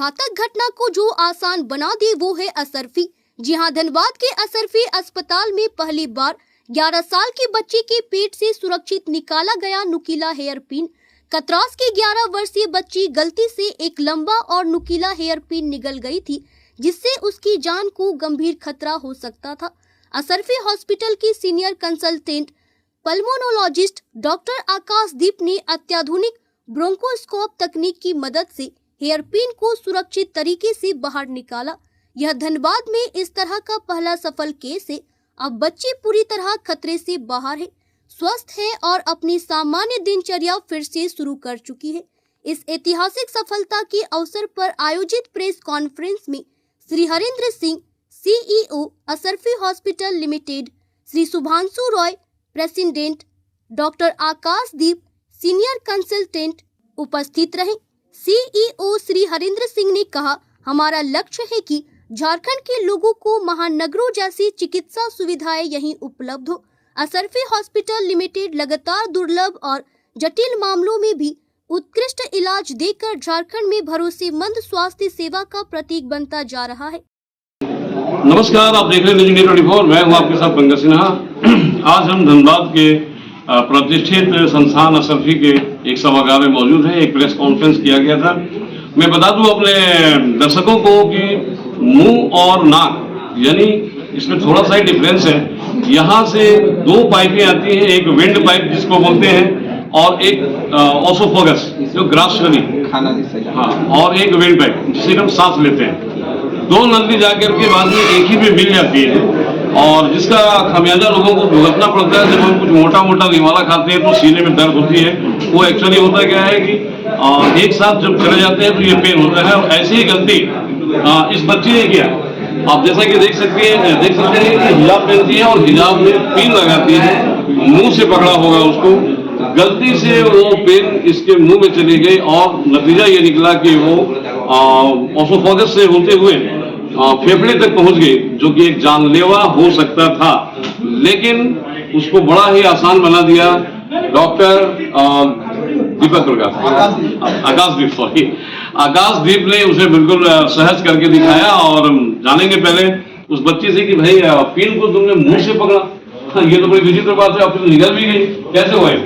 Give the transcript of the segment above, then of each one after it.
घातक घटना को जो आसान बना दे वो है असरफी। जी हां, धनबाद के असरफी अस्पताल में पहली बार 11 साल की बच्ची के पेट से सुरक्षित निकाला गया नुकीला हेयर पिन। कतरास की 11 वर्षीय बच्ची गलती से एक लंबा और नुकीला हेयर पिन निगल गई थी, जिससे उसकी जान को गंभीर खतरा हो सकता था। असरफी हॉस्पिटल की सीनियर कंसल्टेंट पल्मोनोलॉजिस्ट डॉक्टर आकाशदीप ने अत्याधुनिक ब्रोंकोस्कोप तकनीक की मदद से हेयर पिन को सुरक्षित तरीके से बाहर निकाला। यह धनबाद में इस तरह का पहला सफल केस है। अब बच्ची पूरी तरह खतरे से बाहर है, स्वस्थ है और अपनी सामान्य दिनचर्या फिर से शुरू कर चुकी है। इस ऐतिहासिक सफलता के अवसर पर आयोजित प्रेस कॉन्फ्रेंस में Shri Harendra Singh, CEO Asarfi hospital limited, Shri Shubhanshu Roy, president, doctor Akashdeep, senior consultant उपस्थित रहे। सीईओ श्री हरेंद्र सिंह ने कहा, हमारा लक्ष्य है कि झारखंड के लोगों को महानगरों जैसी चिकित्सा सुविधाएं यहीं उपलब्ध हो। असरफी हॉस्पिटल लिमिटेड लगातार दुर्लभ और जटिल मामलों में भी उत्कृष्ट इलाज देकर झारखंड में भरोसेमंद स्वास्थ्य सेवा का प्रतीक बनता जा रहा है। नमस्कार, आप देख रहे हैं न्यूज़ 24। मैं हूं आपके साथ पंकज सिन्हा। आज हम धनबाद के प्रतिष्ठित संस्थान असरफी के एक सभागार में मौजूद हैं। एक प्रेस कॉन्फ्रेंस किया गया था। मैं बता दूं अपने दर्शकों को कि मुंह और नाक यानी इसमें थोड़ा सा ही डिफरेंस है। यहाँ से दो पाइपें आती हैं, एक विंड पाइप जिसको बोलते हैं और एक ओसोफोगस जो ग्रास खाना जिससे, हाँ, और एक विंड पाइप जिससे हम सांस लेते हैं। दो नली जाकर के बाद में एक ही में मिल जाती है और जिसका खमियाजा लोगों को भुगतना पड़ता है। जब हम कुछ मोटा मोटा निवाला खाते हैं तो सीने में दर्द होती है। वो एक्चुअली होता क्या है कि एक साथ जब चले जाते हैं तो ये पेन होता है। और ऐसी ही गलती इस बच्ची ने किया। आप जैसा कि देख सकते हैं कि हिजाब पहनती है और हिजाब में पिन लगाती है। मुंह से पकड़ा होगा उसको, गलती से वो पेन इसके मुंह में चली गई और नतीजा ये निकला कि वो ओसोफेगस से होते हुए फेफड़े तक पहुंच गई, जो कि एक जानलेवा हो सकता था। लेकिन उसको बड़ा ही आसान बना दिया डॉक्टर आकाशदीप ने उसे बिल्कुल सहज करके दिखाया। और जानेंगे पहले उस बच्ची से कि भाई पिन को तुमने मुंह से पकड़ा, ये तो बड़ी विचित्र बात है। अब तो निकल भी गई, कैसे हुआ? ये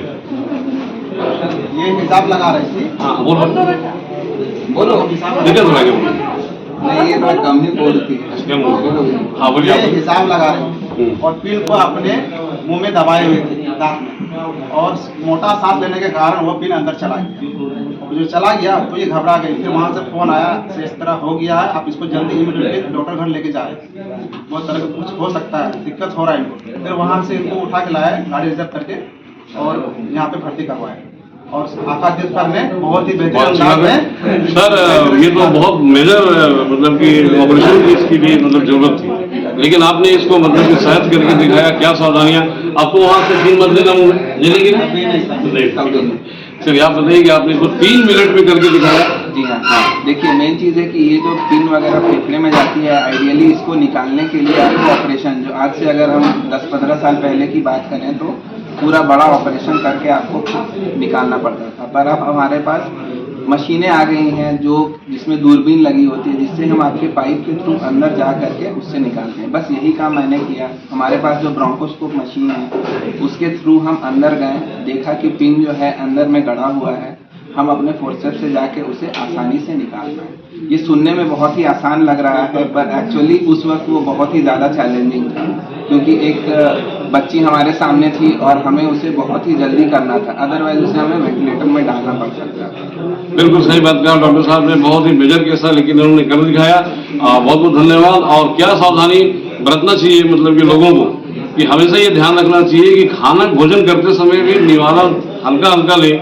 हिसाब लगा रही थी। हाँ, बोलो निकल नहीं, ये तो कम ही बोलती है। हाँ, बोलिए। हिसाब लगा रही थी और पिन को अपने मुंह में दबाए हुए थे दांत में, और मोटा सांस लेने के कारण वो पिन अंदर चला गया। जो चला गया तो ये घबरा गई। फिर वहाँ से फोन आया से इस तरह हो गया है, आप इसको जल्दी इमीडिएटली डॉक्टर घर लेके जाए, बहुत तरह का कुछ हो सकता है, दिक्कत हो रहा है इनको। फिर वहाँ से इनको उठा के लाया, गाड़ी रिजर्व करके, और यहाँ पे भर्ती करवाया। और आकाशदीप सर ने बहुत ही बेहतरीन अंदाज में। सर, ये तो बहुत मेजर मतलब कि ऑपरेशन की इसकी भी मतलब जरूरत थी, लेकिन आपने इसको मतलब कि सहज करके दिखाया। क्या सावधानियां? आपको वहाँ से पिन मत देना मुंह में, ले लेंगे। चलिए आप बताइए कि आपने इसको 3 मिनट में करके दिखाया। जी हाँ, देखिए मेन चीज़ है कि ये जो पिन वगैरह फेफड़े में जाती है, आइडियली इसको निकालने के लिए आपको ऑपरेशन, जो आज से अगर हम 10-15 साल पहले की बात करें तो पूरा बड़ा ऑपरेशन करके आपको निकालना पड़ता था। पर अब हमारे पास मशीनें आ गई हैं जो जिसमें दूरबीन लगी होती है, जिससे हम आपके पाइप के थ्रू अंदर जा करके उससे निकालते हैं। बस यही काम मैंने किया। हमारे पास जो ब्रोंकोस्कोप मशीन है उसके थ्रू हम अंदर गए, देखा कि पिन जो है अंदर में गड़ा हुआ है, हम अपने फोर्सेप्स से जाके उसे आसानी से निकाल पाए। ये सुनने में बहुत ही आसान लग रहा है, पर एक्चुअली उस वक्त वो बहुत ही ज़्यादा चैलेंजिंग था, क्योंकि एक बच्ची हमारे सामने थी और हमें उसे बहुत ही जल्दी करना था। अदरवाइज उसे हमें वेंटिलेटर में डालना पड़ सकता था। बिल्कुल सही बात कहा डॉक्टर साहब ने, बहुत ही मेजर केस था, लेकिन उन्होंने कर दिखाया। बहुत बहुत धन्यवाद। और क्या सावधानी बरतना चाहिए मतलब कि लोगों को कि हमेशा ये ध्यान रखना चाहिए कि खाना भोजन करते समय भी निवाला हल्का हल्का ले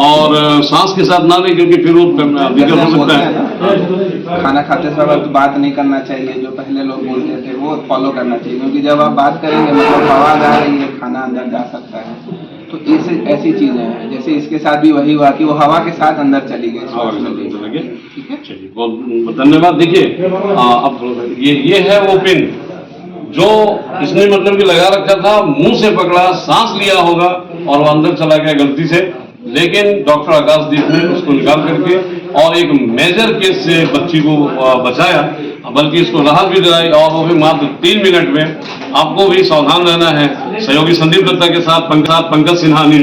और सांस के साथ ना ले, क्योंकि फिर वो दिक्कत हो सकता है। खाना खाते समय बात नहीं करना चाहिए, जो पहले लोग बोलते थे वो फॉलो करना चाहिए, क्योंकि जब आप बात करेंगे मतलब आवाज आ रही है, खाना अंदर जा सकता है। तो ऐसी चीजें हैं। जैसे इसके साथ भी वही हुआ कि वो हवा के साथ अंदर चली गई। ठीक है, चलिए बहुत धन्यवाद। देखिए अब ये है वो पिन जो इसने मतलब कि लगा रखा था, मुंह से पकड़ा, सांस लिया होगा और वो अंदर चला गया गलती से। लेकिन डॉक्टर आकाशदीप ने उसको निकाल करके और एक मेजर केस से बच्ची को बचाया, बल्कि इसको राहत भी दिलाई, और वो भी मात्र 3 मिनट में। आपको भी सावधान रहना है। सहयोगी संदीप दत्ता के साथ पंकज सिन्हा।